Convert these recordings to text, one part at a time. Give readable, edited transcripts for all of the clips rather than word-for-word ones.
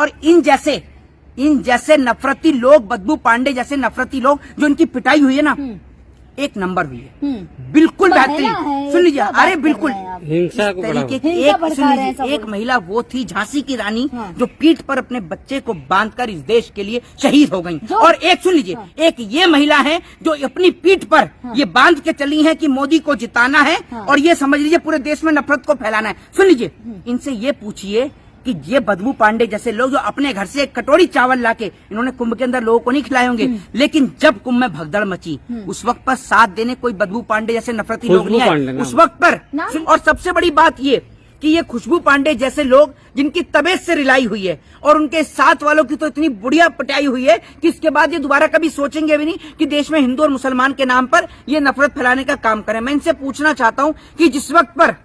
और इन जैसे नफरती लोग, बदबू पांडे जैसे नफरती लोग, जो इनकी पिटाई हुई है ना, एक नंबर हुई है, बिल्कुल बेहतरीन। सुन लीजिए, अरे बिल्कुल हिंसा को तरीके की बढ़ावा। एक महिला वो थी झांसी की रानी, जो पीठ पर अपने बच्चे को बांधकर इस देश के लिए शहीद हो गई। और एक सुन लीजिए, एक ये महिला है जो अपनी पीठ पर ये बांध के चली है कि मोदी को जिताना है और ये समझ लीजिए पूरे देश में नफरत को फैलाना है। सुन लीजिए, इनसे ये पूछिए कि ये बदबू पांडे जैसे लोग जो अपने घर से एक कटोरी चावल लाके इन्होंने कुंभ के अंदर लोगों को नहीं खिलाए होंगे, लेकिन जब कुंभ में भगदड़ मची उस वक्त पर साथ देने कोई बदबू पांडे जैसे नफरती लोग नहीं आए उस वक्त पर। और सबसे बड़ी बात ये कि ये खुशबू पांडे जैसे लोग जिनकी तबीयत से रिलाई हुई है और उनके साथ वालों की तो इतनी बुढ़िया पटाई हुई है कि इसके बाद ये दोबारा कभी सोचेंगे भी नहीं कि देश में हिंदू और मुसलमान के नाम पर ये नफरत फैलाने का काम करें। मैं इनसे पूछना चाहता हूँ कि जिस वक्त पर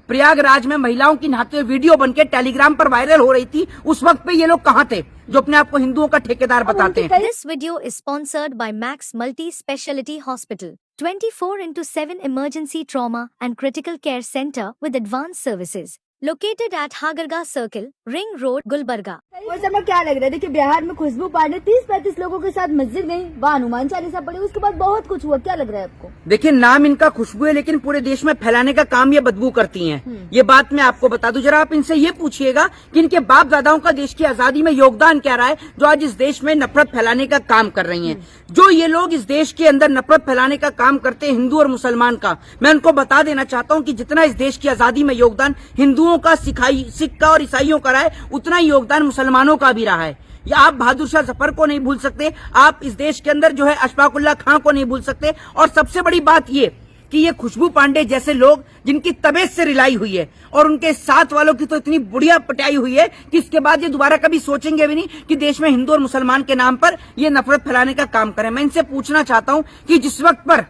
प्रयागराज में महिलाओं की नहाते हुए वीडियो बनके टेलीग्राम पर वायरल हो रही थी, उस वक्त पे ये लोग कहाँ थे जो अपने आप को हिंदुओं का ठेकेदार बताते हैं। This video is sponsored by Max Multi Speciality Hospital, 24/7 emergency trauma and critical care center with advanced services. Located at Hagarga Circle, Ring Road, Gulbarga. और समय क्या लग रहा है? देखिए, बिहार में खुशबू पांडे 30-35 लोगों के साथ मस्जिद गई, वहाँ हनुमान चालीसा पढ़ी, उसके बाद बहुत कुछ हुआ। क्या लग रहा है आपको? देखिए, नाम इनका खुशबू है, लेकिन पूरे देश में फैलाने का काम ये बदबू करती हैं। ये बात मैं आपको बता दूं, जरा आप इनसे ये पूछिएगा कि इनके बाप दादाओं का देश की आजादी में योगदान क्या रहा है, जो आज इस देश में नफरत फैलाने का काम कर रही हैं। जो ये लोग इस देश के अंदर नफरत फैलाने का काम करते हैं हिंदू और मुसलमान का, मैं उनको बता देना चाहता हूँ कि जितना इस देश की आजादी में योगदान हिंदुओं का, सिख का और ईसाइयों का रहा है, उतना ही योगदान मुसलमानों का भी रहा है। या आप बहादुर शाह जफर को नहीं भूल सकते, आप इस देश के अंदर जो है अशफाकुल्लाह खां को नहीं भूल सकते। और सबसे बड़ी बात ये कि ये खुशबू पांडे जैसे लोग जिनकी तबीयत से रिलाई हुई है और उनके साथ वालों की तो इतनी बुढ़िया पटाई हुई है कि इसके बाद ये दोबारा कभी सोचेंगे भी नहीं कि देश में हिंदू और मुसलमान के नाम पर ये नफरत फैलाने का काम करें। मैं इनसे पूछना चाहता हूं कि जिस वक्त पर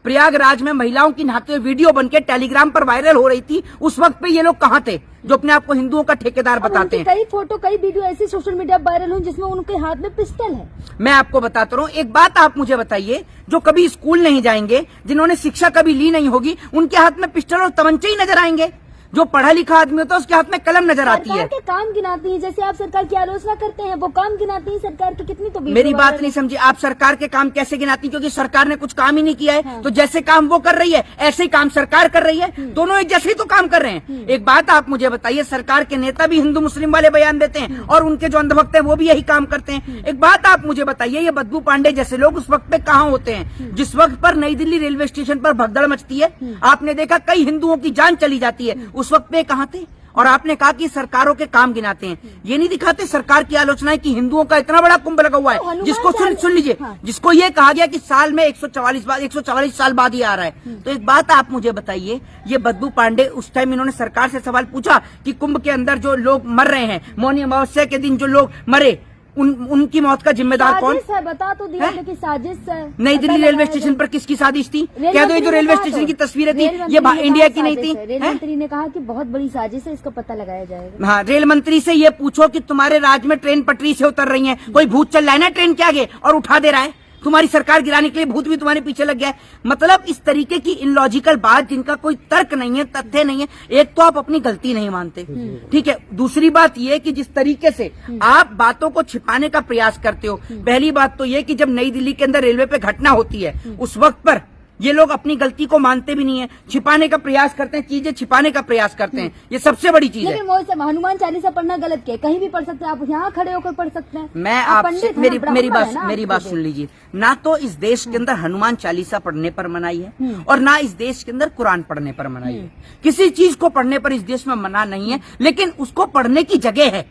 प्रयागराज में महिलाओं की नहाते हुए वीडियो बनके टेलीग्राम पर वायरल हो रही थी, उस वक्त पे ये लोग कहाँ थे जो अपने आप को हिंदुओं का ठेकेदार बताते हैं। कई फोटो, कई वीडियो ऐसी सोशल मीडिया वायरल हुई जिसमें उनके हाथ में पिस्टल है। मैं आपको बताता रहूं, एक बात आप मुझे बताइए, जो कभी स्कूल नहीं जाएंगे, जिन्होंने शिक्षा कभी ली नहीं होगी, उनके हाथ में पिस्टल और तमंचे ही नजर आएंगे। जो पढ़ा लिखा आदमी होता है उसके हाथ में कलम नजर आती है। सरकार के काम गिनाती है, जैसे आप सरकार की आलोचना करते हैं, वो काम गिनाती है सरकार की कितनी। तो मेरी बात नहीं समझी आप, सरकार के काम कैसे गिनाती? क्योंकि सरकार ने कुछ काम ही नहीं किया है। तो जैसे काम वो कर रही है ऐसे ही काम सरकार कर रही है, दोनों एक जैसे ही तो काम कर रहे हैं। एक बात आप मुझे बताइए, सरकार के नेता भी हिंदू मुस्लिम वाले बयान देते हैं और उनके जो अंधभक्त हैं वो भी यही काम करते हैं। एक बात आप मुझे बताइए, ये बदबू पांडे जैसे लोग उस वक्त पे कहाँ होते हैं जिस वक्त पर नई दिल्ली रेलवे स्टेशन पर भगदड़ मचती है? आपने देखा कई हिंदुओं की जान चली जाती है, उस वक्त पे कहाँ थे? और आपने कहा कि सरकारों के काम गिनाते हैं, ये नहीं दिखाते सरकार की आलोचनाएं कि हिंदुओं का इतना बड़ा कुंभ लगा हुआ है, जिसको सुन लीजिए, जिसको ये कहा गया कि साल में 144 साल बाद ही आ रहा है। तो एक बात आप मुझे बताइए, ये बदबू पांडे उस टाइम इन्होंने सरकार से सवाल पूछा कि कुंभ के अंदर जो लोग मर रहे हैं, मौनी अमावस्या के दिन जो लोग मरे, उनकी मौत का जिम्मेदार कौन है? बता तो दिया कि साजिश है। नई दिल्ली रेलवे स्टेशन पर किसकी साजिश थी? कह दो ये जो रेलवे स्टेशन की तस्वीरें थी ये इंडिया की नहीं थी। रेल मंत्री ने कहा कि बहुत बड़ी साजिश है, इसका पता लगाया जाएगा। हाँ, रेल मंत्री से ये पूछो कि तुम्हारे राज्य में ट्रेन पटरी से उतर रही है, कोई भूत चल रहा है ना ट्रेन के आगे और उठा दे रहा है? तुम्हारी सरकार गिराने के लिए भूत भी तुम्हारे पीछे लग गया है। मतलब इस तरीके की इलॉजिकल बात जिनका कोई तर्क नहीं है, तथ्य नहीं है। एक तो आप अपनी गलती नहीं मानते, ठीक है। दूसरी बात यह कि जिस तरीके से आप बातों को छिपाने का प्रयास करते हो, पहली बात तो यह कि जब नई दिल्ली के अंदर रेलवे पे घटना होती है उस वक्त पर ये लोग अपनी गलती को मानते भी नहीं है, छिपाने का प्रयास करते हैं, चीजें छिपाने का प्रयास करते हैं। ये सबसे बड़ी चीज है। लेकिन वो हनुमान चालीसा पढ़ना गलत क्या है? कहीं भी पढ़ सकते हैं, आप यहाँ खड़े होकर पढ़ सकते हैं। मैं आपसे मेरी बात सुन लीजिए, ना तो इस देश के अंदर हनुमान चालीसा पढ़ने पर मनाही है और ना इस देश के अंदर कुरान पढ़ने पर मनाही है। किसी चीज को पढ़ने पर इस देश में मना नहीं है, लेकिन उसको पढ़ने की जगह है।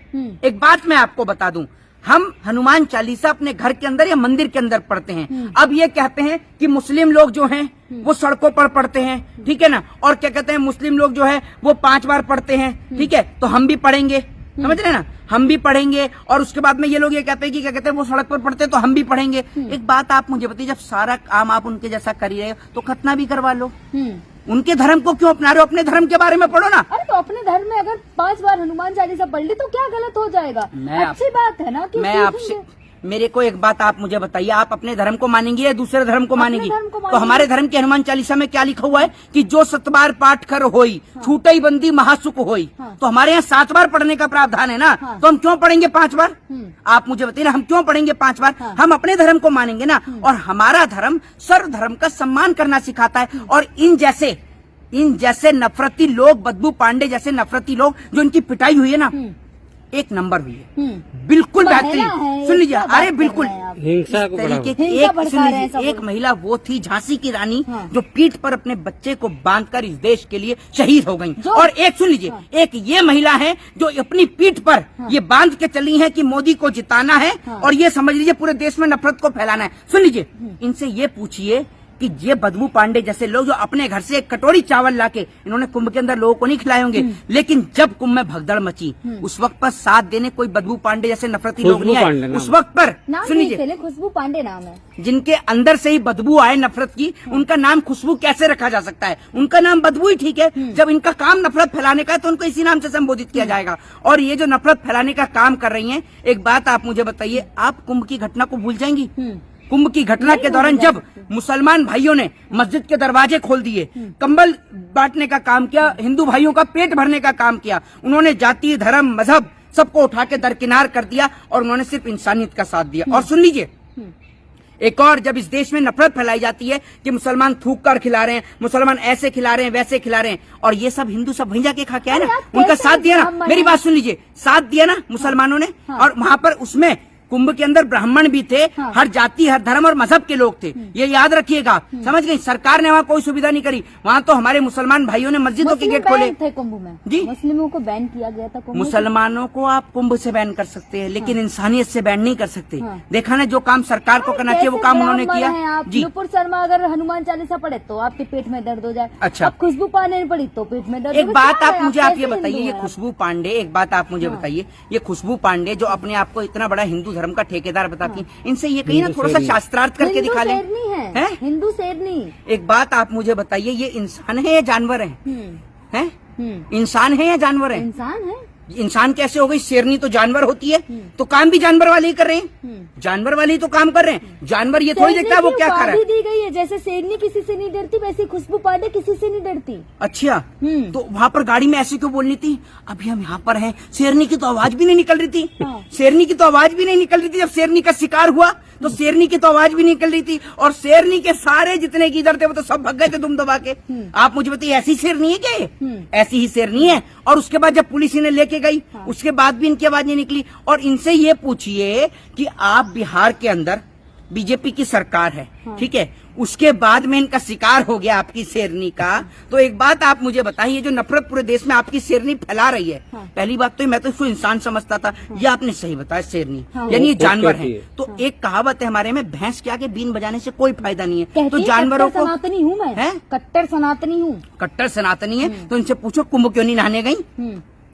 एक बात मैं आपको बता दूं, हम हनुमान चालीसा अपने घर के अंदर या मंदिर के अंदर पढ़ते हैं। अब ये कहते हैं कि मुस्लिम लोग जो हैं वो सड़कों पर पढ़ते हैं, ठीक है ना, और क्या कहते हैं मुस्लिम लोग जो है वो 5 बार पढ़ते हैं, ठीक है, तो हम भी पढ़ेंगे, समझ रहे ना, हम भी पढ़ेंगे। और उसके बाद में ये लोग ये कहते हैं कि क्या कहते हैं वो सड़क पर पढ़ते हैं तो हम भी पढ़ेंगे। एक बात आप मुझे बताइए, जब सारा काम आप उनके जैसा कर ही रहे हो तो खतना भी करवा लो। उनके धर्म को क्यों अपना रहे हो? अपने धर्म के बारे में पढ़ो ना। अरे तो अपने धर्म में अगर 5 बार हनुमान चालीसा पढ़ ली तो क्या गलत हो जाएगा? अच्छी बात है ना कि मेरे को एक बात आप मुझे बताइए, आप अपने धर्म को मानेंगी या दूसरे धर्म को मानेंगी? धर्म को तो हमारे धर्म के हनुमान चालीसा में क्या लिखा हुआ है कि जो 7 बार पाठ कर होई छूटई बंदी महासुख होई। तो हमारे यहाँ 7 बार पढ़ने का प्रावधान है ना, तो हम क्यों पढ़ेंगे 5 बार? आप मुझे बताइए ना, हम क्यों पढ़ेंगे 5 बार? हम अपने धर्म को मानेंगे ना, और हमारा धर्म सर्व धर्म का सम्मान करना सिखाता है। और इन जैसे नफरती लोग, बदबू पांडे जैसे नफरती लोग, जो इनकी पिटाई हुई है ना, एक नंबर हुई है, बिल्कुल बेहतरीन। सुन लीजिए, अरे बिल्कुल हिंसा को तरीके की हिंसा एक, भड़का सुन रहे हैं लीजिए, सब एक लोग। महिला वो थी झांसी की रानी, जो पीठ पर अपने बच्चे को बांधकर इस देश के लिए शहीद हो गई। और एक सुन लीजिए, एक ये महिला है जो अपनी पीठ पर ये बांध के चली है कि मोदी को जिताना है, और ये समझ लीजिए पूरे देश में नफरत को फैलाना है। सुन लीजिए, इनसे ये पूछिए कि ये बदबू पांडे जैसे लोग जो अपने घर से एक कटोरी चावल लाके इन्होंने कुंभ के अंदर लोगों को नहीं खिलाए होंगे, लेकिन जब कुंभ में भगदड़ मची, उस वक्त पर साथ देने कोई बदबू पांडे जैसे नफरती लोग नहीं आए। उस वक्त पर सुन लीजिए, खुशबू पांडे नाम है। जिनके अंदर से ही बदबू आए नफरत की, उनका नाम खुशबू कैसे रखा जा सकता है? उनका नाम बदबू ही ठीक है। जब इनका काम नफरत फैलाने का है तो उनको इसी नाम से संबोधित किया जाएगा। और ये जो नफरत फैलाने का काम कर रही हैं, एक बात आप मुझे बताइए, आप कुंभ की घटना को भूल जाएंगी? कुंभ की घटना के दौरान जब मुसलमान भाइयों ने मस्जिद के दरवाजे खोल दिए, कंबल बांटने का काम किया, हिंदू भाइयों का पेट भरने का काम किया, उन्होंने जाति, धर्म, मजहब सबको उठा के दरकिनार कर दिया, और उन्होंने सिर्फ इंसानियत का साथ दिया। और सुन लीजिए, एक और, जब इस देश में नफरत फैलाई जाती है कि मुसलमान थूक कर खिला रहे हैं, मुसलमान ऐसे खिला रहे हैं, वैसे खिला रहे हैं, और ये सब हिंदू सब वहीं जाके खा के आए ना, उनका साथ दिया ना। मेरी बात सुन लीजिए, साथ दिया ना मुसलमानों ने, और वहां पर उसमें कुंभ के अंदर ब्राह्मण भी थे, हर जाति, हर धर्म और मजहब के लोग थे, ये याद रखिएगा। समझ गई? सरकार ने वहाँ कोई सुविधा नहीं करी, वहाँ तो हमारे मुसलमान भाइयों ने मस्जिदों के गेट खोले थे कुंभ में जी। मुस्लिमों को बैन किया गया था कुंभ। मुसलमानों को आप कुंभ से बैन कर सकते हैं, लेकिन इंसानियत से बैन नहीं कर सकते। देखा ना, जो काम सरकार को करना चाहिए वो काम उन्होंने किया जी। नुपुर शर्मा अगर हनुमान चालीसा पढ़े तो आपके पेट में दर्द हो जाए। अच्छा। अब खुशबू पांडे ने पढ़ी तो पेट में दर्द। एक बात आप मुझे आप ये बताइए, ये खुशबू पांडे, एक बात आप मुझे बताइए, ये खुशबू पांडे जो अपने आप को इतना बड़ा हिंदू धर्म का ठेकेदार बताती हैं, इनसे ये कहीं ना थोड़ा सा शास्त्रार्थ करके दिखा लें। है हिंदू शेरनी। एक बात आप मुझे बताइए, ये इंसान है या जानवर है? हैं? इंसान है या जानवर है? इंसान है। इंसान कैसे हो गई? शेरनी तो जानवर होती है, तो काम भी जानवर वाले ही कर रहे हैं, जानवर वाले ही तो काम कर रहे हैं। जानवर ये थोड़ी देखता है वो क्या खा रहा है। दी गई है, जैसे शेरनी किसी से नहीं डरती, वैसे खुशबू पांडे किसी से नहीं डरती। अच्छा, तो वहाँ पर गाड़ी में ऐसे क्यों बोलनी थी? अभी हम यहाँ पर हैं, शेरनी की तो आवाज भी नहीं निकल रही थी। शेरनी की तो आवाज भी नहीं निकल रही थी। जब शेरनी का शिकार हुआ तो शेरनी की तो आवाज भी निकल रही थी, और शेरनी के सारे जितने की इधर थे वो तो सब भग गए थे दुम दबा के। आप मुझे बताइए, ऐसी शेरनी है क्या ये? ऐसी ही शेरनी है। और उसके बाद जब पुलिस इन्हें लेके गई, उसके बाद भी इनकी आवाज नहीं निकली। और इनसे ये पूछिए कि आप बिहार के अंदर बीजेपी की सरकार है, ठीक है, उसके बाद में इनका शिकार हो गया आपकी शेरनी का, तो एक बात आप मुझे बताइए, जो नफरत पूरे देश में आपकी शेरनी फैला रही है, पहली बात तो मैं तो इसको इंसान समझता था, ये आपने सही बताया, शेरनी यानी ये जानवर है। तो एक कहावत है हमारे में, भैंस के आगे बीन बजाने से कोई फायदा नहीं है। तो जानवरों को, सनातनी हूँ मैं, कट्टर सनातनी हूँ, कट्टर सनातनी है। तो इनसे पूछो कुंभ क्यों नहीं नहाने गई?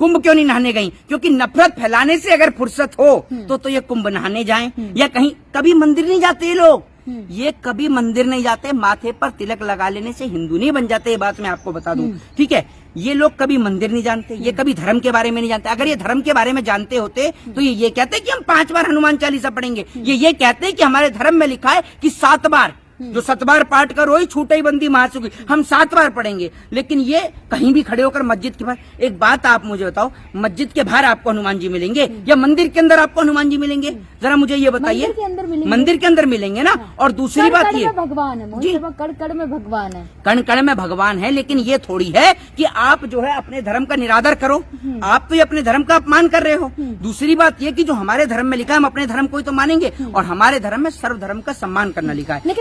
कुंभ क्यों नहीं नहाने गई? क्योंकि नफरत फैलाने से अगर फुर्सत हो तो ये कुंभ नहाने जाएं, या कहीं कभी मंदिर नहीं जाते ये लोग, ये कभी मंदिर नहीं जाते। माथे पर तिलक लगा लेने से हिंदू नहीं बन जाते, ये बात मैं आपको बता दूं, ठीक है। ये लोग कभी मंदिर नहीं जानते, ये कभी धर्म के बारे में नहीं जानते। अगर ये धर्म के बारे में जानते होते तो ये कहते कि हम 5 बार हनुमान चालीसा पढ़ेंगे, ये कहते कि हमारे धर्म में लिखा है कि 7 बार, जो 7 बार पाठ कर रोई छूटई बंदी महासुखी, हम 7 बार पढ़ेंगे। लेकिन ये कहीं भी खड़े होकर मस्जिद के बाहर, एक बात आप मुझे बताओ, मस्जिद के बाहर आपको हनुमान जी मिलेंगे या मंदिर के अंदर आपको हनुमान जी मिलेंगे? जरा मुझे ये बताइए। मंदिर के अंदर मिलेंगे ना। और दूसरी बात ये, भगवान है जी, कण कण में भगवान है, कण कण में भगवान है। लेकिन ये थोड़ी है कि आप जो है अपने धर्म का निरादर करो, आप तो ये अपने धर्म का अपमान कर रहे हो। दूसरी बात ये कि जो हमारे धर्म में लिखा है हम अपने धर्म को ही तो मानेंगे, और हमारे धर्म में सर्व धर्म का सम्मान करना लिखा है।